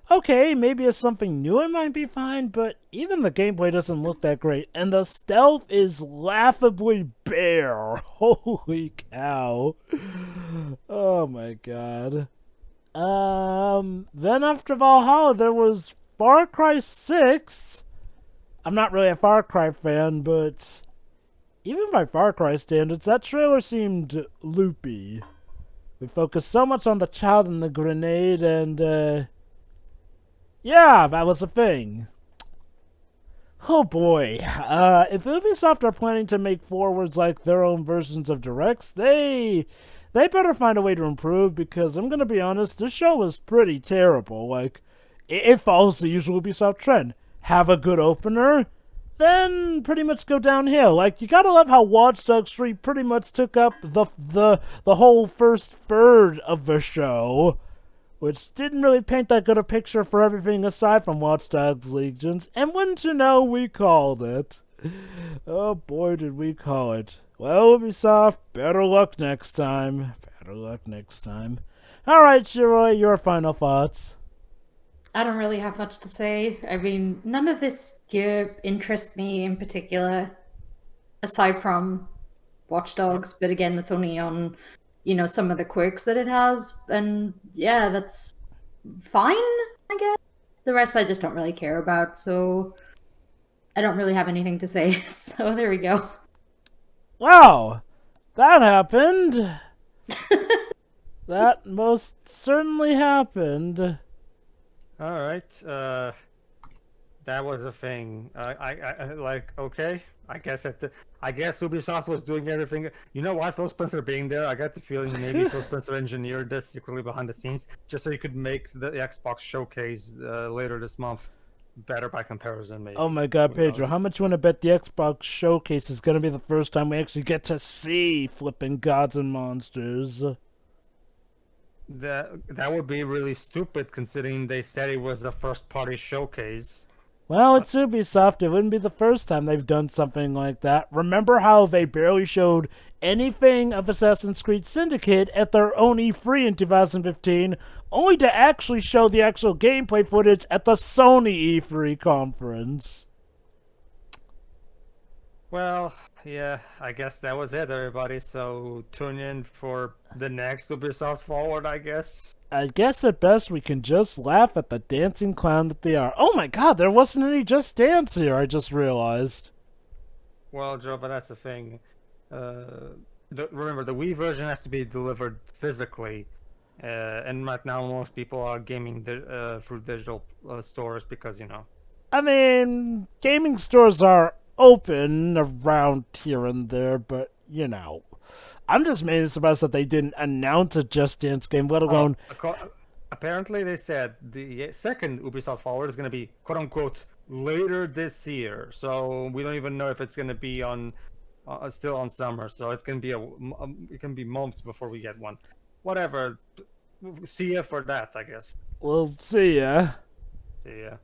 Okay, maybe it's something new, it might be fine, but even the gameplay doesn't look that great, and the stealth is laughably bare. Holy cow. Oh my god. Then after Valhalla, there was Far Cry 6. I'm not really a Far Cry fan, but even by Far Cry standards, that trailer seemed loopy. We focused so much on the child and the grenade, and, yeah, that was a thing. Oh boy. If Ubisoft are planning to make forwards like their own versions of Directs, they better find a way to improve, because I'm gonna be honest, this show was pretty terrible. Like, it follows the usual Ubisoft trend. Have a good opener, then pretty much go downhill. Like, you gotta love how Watch Dogs 3 pretty much took up the whole first third of the show, which didn't really paint that good a picture for everything aside from Watch Dogs Legions, and wouldn't you know, we called it. Oh boy, did we call it. Well, Ubisoft, better luck next time. Better luck next time. Alright, Shiroi, your final thoughts. I don't really have much to say. I mean, none of this gear interests me in particular, aside from Watch Dogs, but again, it's only on... you know, some of the quirks that it has, and yeah, that's fine, I guess. The rest I just don't really care about, so I don't really have anything to say, so there we go. Wow, that happened. That most certainly happened. Alright, that was a thing. I like, okay, I guess Ubisoft was doing everything. You know what, Phil Spencer being there, I got the feeling maybe Phil Spencer engineered this secretly behind the scenes, just so he could make the Xbox showcase later this month better by comparison, maybe. Oh my god, Pedro, how much you want to bet the Xbox showcase is going to be the first time we actually get to see flipping gods and monsters? That would be really stupid, considering they said it was a first-party showcase. Well, it's Ubisoft. It wouldn't be the first time they've done something like that. Remember how they barely showed anything of Assassin's Creed Syndicate at their own E3 in 2015, only to actually show the actual gameplay footage at the Sony E3 conference. Well, yeah, I guess that was it, everybody. So tune in for the next Ubisoft Forward, I guess. I guess at best we can just laugh at the dancing clown that they are. Oh my god, there wasn't any Just Dance here, I just realized. Well, Joe, but that's the thing. Remember, the Wii version has to be delivered physically. And right now most people are gaming through digital stores because, you know. I mean, gaming stores are open around here and there, but, you know. I'm just mainly surprised that they didn't announce a Just Dance game, let alone... Apparently they said the second Ubisoft Forward is going to be, quote-unquote, later this year. So we don't even know if it's going to be on still on summer. So it can be months before we get one. Whatever. See ya for that, I guess. We'll see ya. See ya.